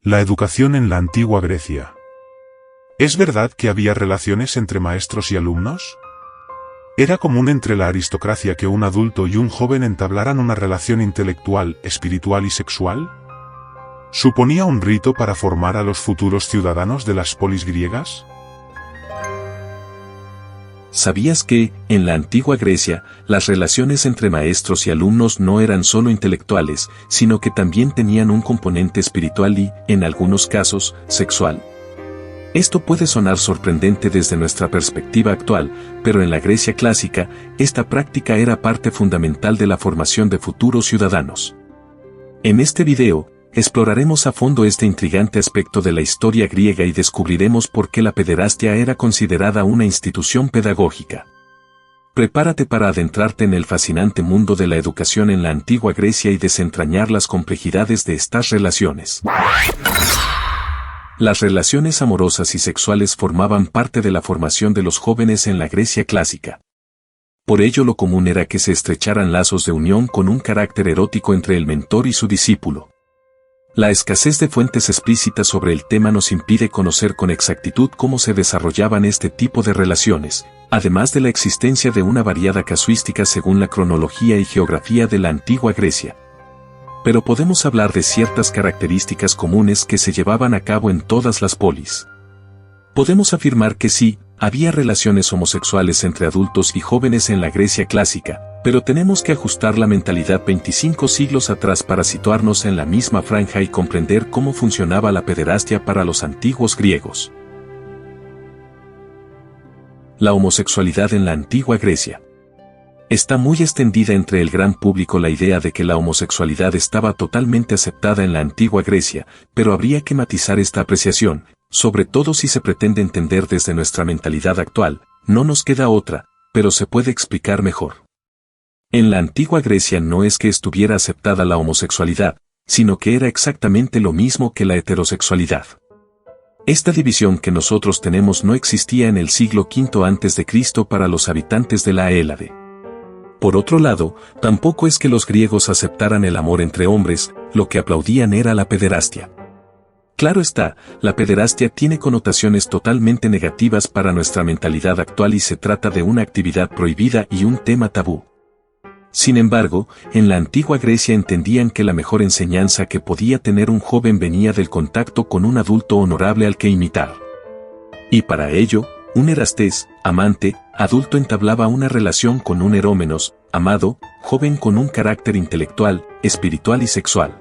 La educación en la antigua Grecia. ¿Es verdad que había relaciones entre maestros y alumnos? ¿Era común entre la aristocracia que un adulto y un joven entablaran una relación intelectual, espiritual y sexual? ¿Suponía un rito para formar a los futuros ciudadanos de las polis griegas? ¿Sabías que, en la antigua Grecia, las relaciones entre maestros y alumnos no eran solo intelectuales, sino que también tenían un componente espiritual y, en algunos casos, sexual? Esto puede sonar sorprendente desde nuestra perspectiva actual, pero en la Grecia clásica, esta práctica era parte fundamental de la formación de futuros ciudadanos. En este video, exploraremos a fondo este intrigante aspecto de la historia griega y descubriremos por qué la pederastia era considerada una institución pedagógica. Prepárate para adentrarte en el fascinante mundo de la educación en la antigua Grecia y desentrañar las complejidades de estas relaciones. Las relaciones amorosas y sexuales formaban parte de la formación de los jóvenes en la Grecia clásica. Por ello lo común era que se estrecharan lazos de unión con un carácter erótico entre el mentor y su discípulo. La escasez de fuentes explícitas sobre el tema nos impide conocer con exactitud cómo se desarrollaban este tipo de relaciones, además de la existencia de una variada casuística según la cronología y geografía de la antigua Grecia. Pero podemos hablar de ciertas características comunes que se llevaban a cabo en todas las polis. Podemos afirmar que sí, había relaciones homosexuales entre adultos y jóvenes en la Grecia clásica, pero tenemos que ajustar la mentalidad 25 siglos atrás para situarnos en la misma franja y comprender cómo funcionaba la pederastia para los antiguos griegos. La homosexualidad en la antigua Grecia. Está muy extendida entre el gran público la idea de que la homosexualidad estaba totalmente aceptada en la antigua Grecia, pero habría que matizar esta apreciación, sobre todo si se pretende entender desde nuestra mentalidad actual. No nos queda otra, pero se puede explicar mejor. En la antigua Grecia no es que estuviera aceptada la homosexualidad, sino que era exactamente lo mismo que la heterosexualidad. Esta división que nosotros tenemos no existía en el siglo V a.C. para los habitantes de la Hélade. Por otro lado, tampoco es que los griegos aceptaran el amor entre hombres, lo que aplaudían era la pederastia. Claro está, la pederastia tiene connotaciones totalmente negativas para nuestra mentalidad actual y se trata de una actividad prohibida y un tema tabú. Sin embargo, en la antigua Grecia entendían que la mejor enseñanza que podía tener un joven venía del contacto con un adulto honorable al que imitar. Y para ello, un erastés, amante, adulto entablaba una relación con un erómenos, amado, joven con un carácter intelectual, espiritual y sexual.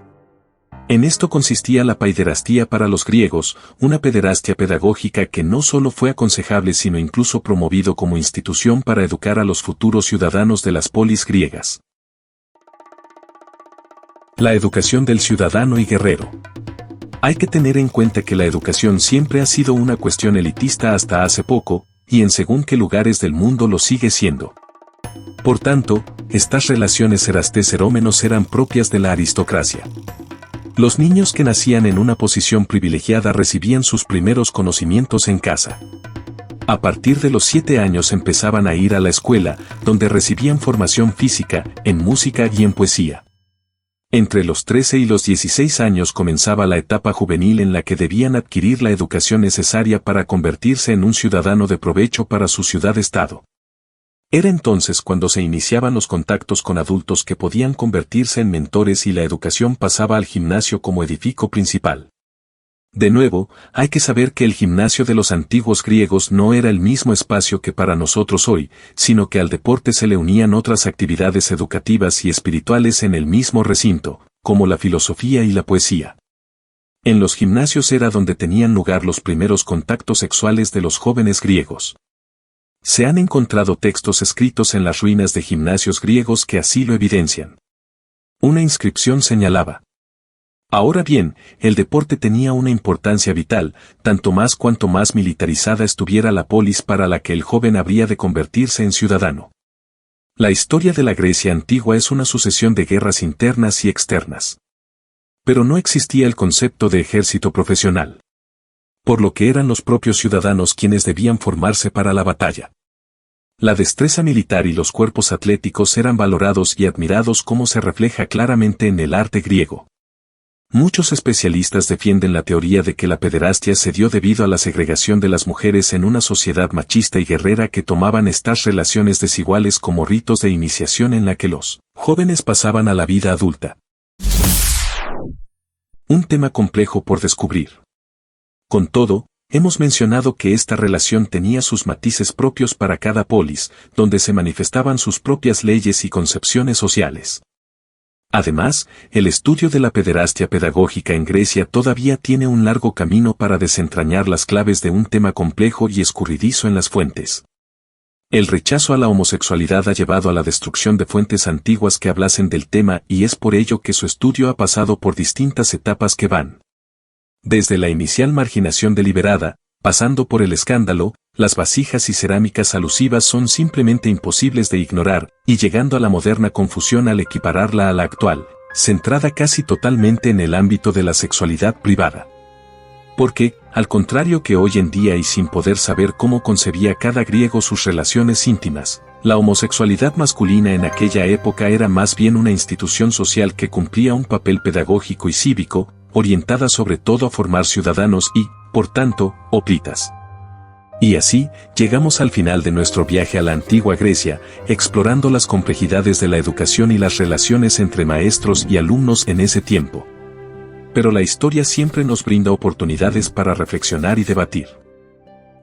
En esto consistía la paiderastía para los griegos, una pederastia pedagógica que no solo fue aconsejable sino incluso promovido como institución para educar a los futuros ciudadanos de las polis griegas. La educación del ciudadano y guerrero. Hay que tener en cuenta que la educación siempre ha sido una cuestión elitista hasta hace poco, y en según qué lugares del mundo lo sigue siendo. Por tanto, estas relaciones erastés-erómenos eran propias de la aristocracia. Los niños que nacían en una posición privilegiada recibían sus primeros conocimientos en casa. A partir de los 7 años empezaban a ir a la escuela, donde recibían formación física, en música y en poesía. Entre los 13 y los 16 años comenzaba la etapa juvenil en la que debían adquirir la educación necesaria para convertirse en un ciudadano de provecho para su ciudad-estado. Era entonces cuando se iniciaban los contactos con adultos que podían convertirse en mentores y la educación pasaba al gimnasio como edificio principal. De nuevo, hay que saber que el gimnasio de los antiguos griegos no era el mismo espacio que para nosotros hoy, sino que al deporte se le unían otras actividades educativas y espirituales en el mismo recinto, como la filosofía y la poesía. En los gimnasios era donde tenían lugar los primeros contactos sexuales de los jóvenes griegos. Se han encontrado textos escritos en las ruinas de gimnasios griegos que así lo evidencian. Una inscripción señalaba: ahora bien, el deporte tenía una importancia vital, tanto más cuanto más militarizada estuviera la polis para la que el joven habría de convertirse en ciudadano. La historia de la Grecia antigua es una sucesión de guerras internas y externas. Pero no existía el concepto de ejército profesional. Por lo que eran los propios ciudadanos quienes debían formarse para la batalla. La destreza militar y los cuerpos atléticos eran valorados y admirados como se refleja claramente en el arte griego. Muchos especialistas defienden la teoría de que la pederastia se dio debido a la segregación de las mujeres en una sociedad machista y guerrera que tomaban estas relaciones desiguales como ritos de iniciación en la que los jóvenes pasaban a la vida adulta. Un tema complejo por descubrir. Con todo, hemos mencionado que esta relación tenía sus matices propios para cada polis, donde se manifestaban sus propias leyes y concepciones sociales. Además, el estudio de la pederastia pedagógica en Grecia todavía tiene un largo camino para desentrañar las claves de un tema complejo y escurridizo en las fuentes. El rechazo a la homosexualidad ha llevado a la destrucción de fuentes antiguas que hablasen del tema y es por ello que su estudio ha pasado por distintas etapas que van desde la inicial marginación deliberada, pasando por el escándalo, las vasijas y cerámicas alusivas son simplemente imposibles de ignorar, y llegando a la moderna confusión al equipararla a la actual, centrada casi totalmente en el ámbito de la sexualidad privada. Porque, al contrario que hoy en día y sin poder saber cómo concebía cada griego sus relaciones íntimas, la homosexualidad masculina en aquella época era más bien una institución social que cumplía un papel pedagógico y cívico, orientada sobre todo a formar ciudadanos y, por tanto, hoplitas. Y así, llegamos al final de nuestro viaje a la antigua Grecia, explorando las complejidades de la educación y las relaciones entre maestros y alumnos en ese tiempo. Pero la historia siempre nos brinda oportunidades para reflexionar y debatir.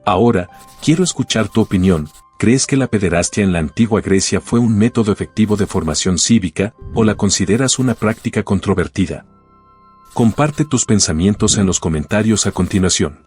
Ahora, quiero escuchar tu opinión. ¿Crees que la pederastia en la antigua Grecia fue un método efectivo de formación cívica, o la consideras una práctica controvertida? Comparte tus pensamientos en los comentarios a continuación.